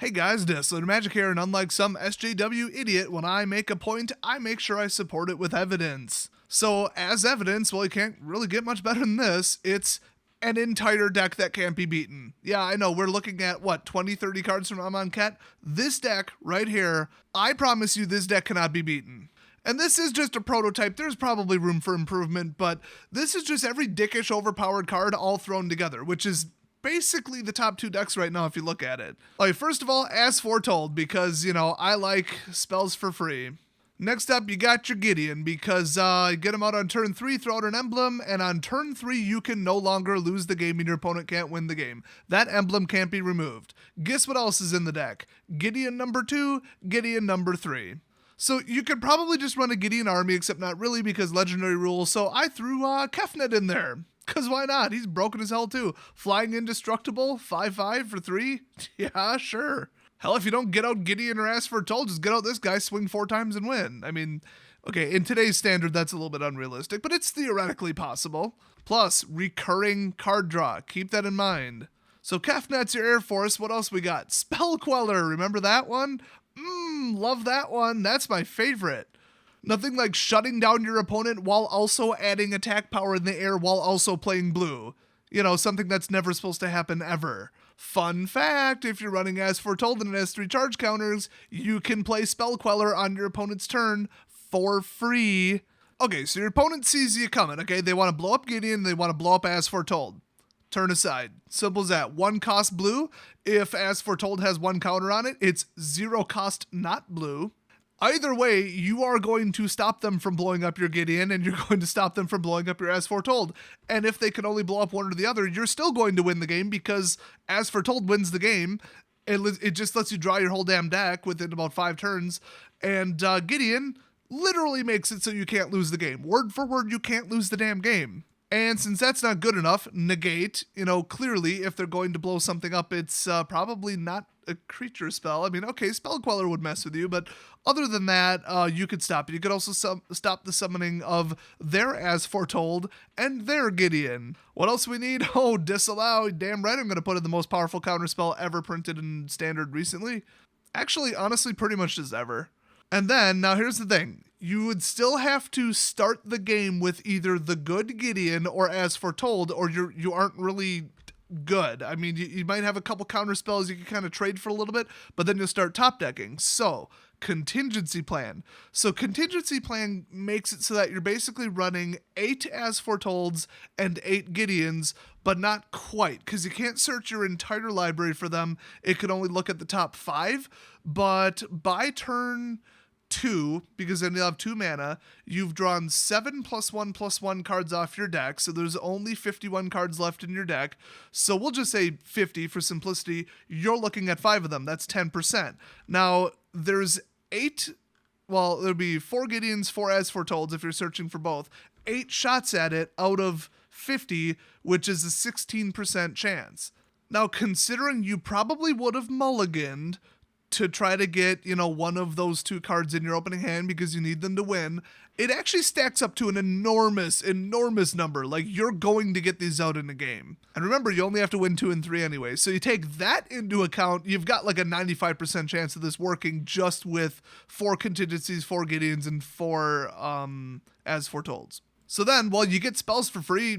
Hey guys, Disallow Magic here, and unlike some SJW idiot, when I make a point, I make sure I support it with evidence. So, as evidence, well, you can't really get much better than this. It's an entire deck that can't be beaten. Yeah, I know, we're looking at, 20, 30 cards from Amonkhet? This deck, right here, I promise you this deck cannot be beaten. And this is just a prototype, there's probably room for improvement, but this is just every dickish overpowered card all thrown together, which is basically the top two decks right now if you look at it. Like, first of all, as Foretold, because, I like spells for free. Next up, you got your Gideon, because you get him out on turn 3, throw out an emblem, and on turn 3, you can no longer lose the game and your opponent can't win the game. That emblem can't be removed. Guess what else is in the deck? Gideon number 2, Gideon number 3. So you could probably just run a Gideon army, except not really because legendary rules, so I threw Kefnet in there. Because why not? He's broken as hell too. Flying indestructible, 5/5 for 3? Yeah, sure. Hell, if you don't get out Gideon or as Foretold, just get out this guy, swing 4 times and win. I mean, okay, in today's standard, that's a little bit unrealistic, but it's theoretically possible. Plus, recurring card draw. Keep that in mind. So Kefnet's your Air Force. What else we got? Spell Queller. Remember that one? Love that one. That's my favorite. Nothing like shutting down your opponent while also adding attack power in the air while also playing blue. Something that's never supposed to happen ever. Fun fact, if you're running as Foretold and it has 3 charge counters, you can play Spell Queller on your opponent's turn for free. Okay, so your opponent sees you coming, okay? They want to blow up Gideon, they want to blow up as Foretold. Turn aside. Simple as that. 1 cost blue. If as Foretold has 1 counter on it, it's 0 cost not blue. Either way, you are going to stop them from blowing up your Gideon, and you're going to stop them from blowing up your As Foretold. And if they can only blow up one or the other, you're still going to win the game because As Foretold wins the game. It just lets you draw your whole damn deck within about 5 turns. And Gideon literally makes it so you can't lose the game. Word for word, you can't lose the damn game. And since that's not good enough, Negate, clearly if they're going to blow something up, it's probably not a creature spell. I mean, okay, Spell Queller would mess with you, but other than that, you could stop it. You could also stop the summoning of their As Foretold and their Gideon. What else we need? Oh, Disallow. Damn right I'm going to put in the most powerful counter spell ever printed in Standard recently. Actually, honestly, pretty much as ever. And then, now here's the thing. You would still have to start the game with either the good Gideon or As Foretold, or you aren't really good. I mean, you might have a couple counter spells you can kind of trade for a little bit, but then you'll start top decking. So, Contingency Plan. So, Contingency Plan makes it so that you're basically running 8 As Foretolds and 8 Gideons, but not quite, because you can't search your entire library for them. It can only look at the top 5, but by turn 2, because then you'll have 2 mana, you've drawn 7 +1/+1 cards off your deck, so there's only 51 cards left in your deck. So we'll just say 50 for simplicity. You're looking at 5 of them. That's 10%. Now, there's 8, there'll be 4 Gideons, 4 As Foretold if you're searching for both. 8 shots at it out of 50, which is a 16% chance. Now, considering you probably would have mulliganed to try to get, one of those 2 cards in your opening hand because you need them to win, it actually stacks up to an enormous number. Like, you're going to get these out in a game. And remember, you only have to win 2 and 3 anyway. So you take that into account, you've got like a 95% chance of this working just with 4 contingencies, 4 Gideons, and 4 As Foretolds. So then, you get spells for free,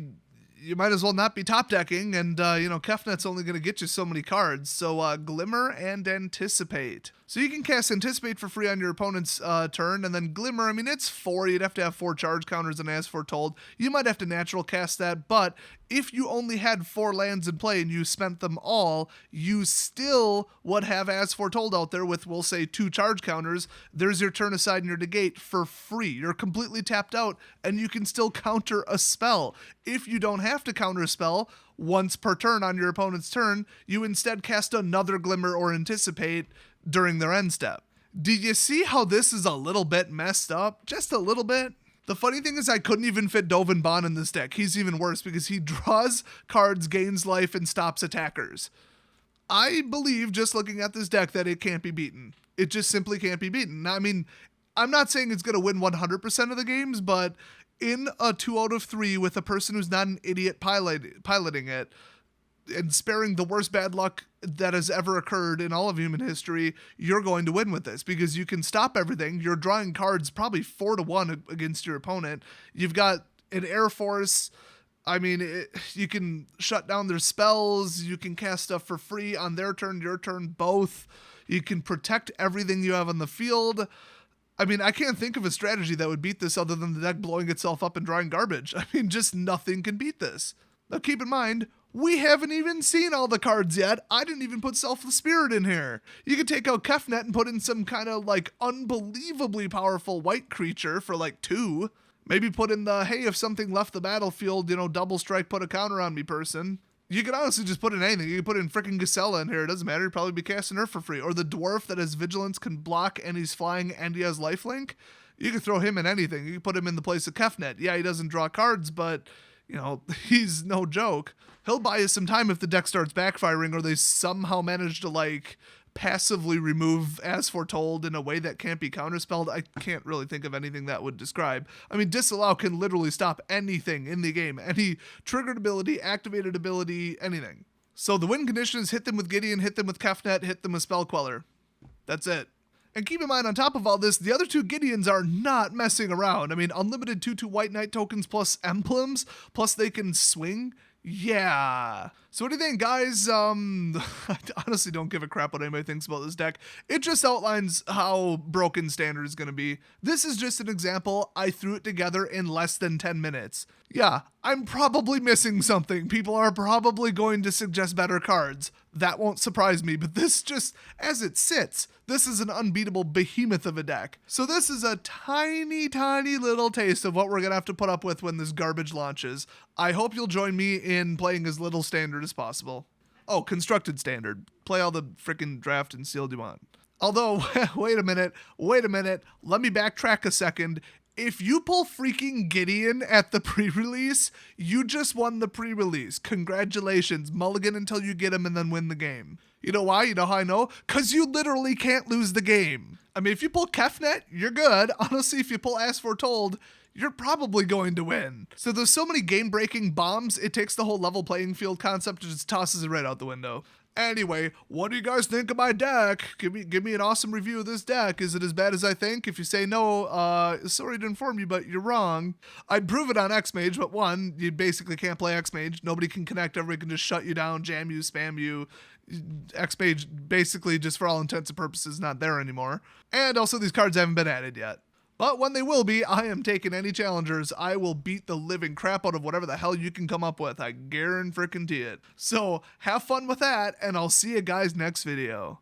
you might as well not be top decking, and Kefnet's only going to get you so many cards. So Glimmer and Anticipate. So you can cast Anticipate for free on your opponent's turn, and then Glimmer, I mean, it's 4. You'd have to have 4 charge counters and As Foretold. You might have to natural cast that, but if you only had 4 lands in play and you spent them all, you still would have As Foretold out there with, we'll say, 2 charge counters. There's your turn aside and your negate for free. You're completely tapped out, and you can still counter a spell. If you don't have to counter a spell once per turn on your opponent's turn, you instead cast another Glimmer or Anticipate during their end step. Do you see how this is a little bit messed up? Just a little bit? The funny thing is I couldn't even fit Dovin Bond in this deck. He's even worse because he draws cards, gains life, and stops attackers. I believe, just looking at this deck, that it can't be beaten. It just simply can't be beaten. I mean, I'm not saying it's going to win 100% of the games, but in a 2 out of 3 with a person who's not an idiot piloting it, and sparing the worst bad luck that has ever occurred in all of human history, you're going to win with this because you can stop everything. You're drawing cards probably 4-1 against your opponent. You've got an Air Force. I mean, you can shut down their spells. You can cast stuff for free on their turn, your turn, both. You can protect everything you have on the field. I mean, I can't think of a strategy that would beat this other than the deck blowing itself up and drawing garbage. I mean, just nothing can beat this. Now, keep in mind, we haven't even seen all the cards yet. I didn't even put Selfless Spirit in here. You could take out Kefnet and put in some kind of, like, unbelievably powerful white creature for, like, 2. Maybe put in the, hey, if something left the battlefield, double strike, put a counter on me person. You could honestly just put in anything. You could put in frickin' Gisela in here. It doesn't matter. You'd probably be casting her for free. Or the dwarf that has vigilance, can block, and he's flying, and he has lifelink. You could throw him in anything. You could put him in the place of Kefnet. Yeah, he doesn't draw cards, but, he's no joke. He'll buy you some time if the deck starts backfiring or they somehow manage to, like, passively remove As Foretold in a way that can't be counterspelled. I can't really think of anything that would describe. I mean, Disallow can literally stop anything in the game. Any triggered ability, activated ability, anything. So the win condition is hit them with Gideon, hit them with Kefnet, hit them with Spell Queller. That's it. And keep in mind, on top of all this, the other 2 Gideons are not messing around. I mean, unlimited 2/2 White Knight tokens plus emblems, plus they can swing. Yeah. So what do you think, guys? I honestly don't give a crap what anybody thinks about this deck. It just outlines how broken Standard is going to be. This is just an example. I threw it together in less than 10 minutes. Yeah, I'm probably missing something. People are probably going to suggest better cards. That won't surprise me, but this just, as it sits, this is an unbeatable behemoth of a deck. So this is a tiny, tiny little taste of what we're going to have to put up with when this garbage launches. I hope you'll join me in playing as little Standard as possible. Oh, constructed Standard. Play all the frickin' draft and sealed you want. Although, wait a minute. Let me backtrack a second. If you pull freaking Gideon at the pre-release, you just won the pre-release. Congratulations. Mulligan until you get him and then win the game. You know why? You know how I know? Because you literally can't lose the game. I mean, if you pull Kefnet, you're good. Honestly, if you pull As Foretold, you're probably going to win. So there's so many game-breaking bombs, it takes the whole level playing field concept and just tosses it right out the window. Anyway, what do you guys think of my deck? Give me an awesome review of this deck. Is it as bad as I think? If you say no, sorry to inform you, but you're wrong. I'd prove it on X-Mage, but 1, you basically can't play X-Mage. Nobody can connect, everybody can just shut you down, jam you, spam you. X-Mage basically, just for all intents and purposes, not there anymore. And also, these cards haven't been added yet. But when they will be, I am taking any challengers. I will beat the living crap out of whatever the hell you can come up with. I guarantee it. So have fun with that, and I'll see you guys next video.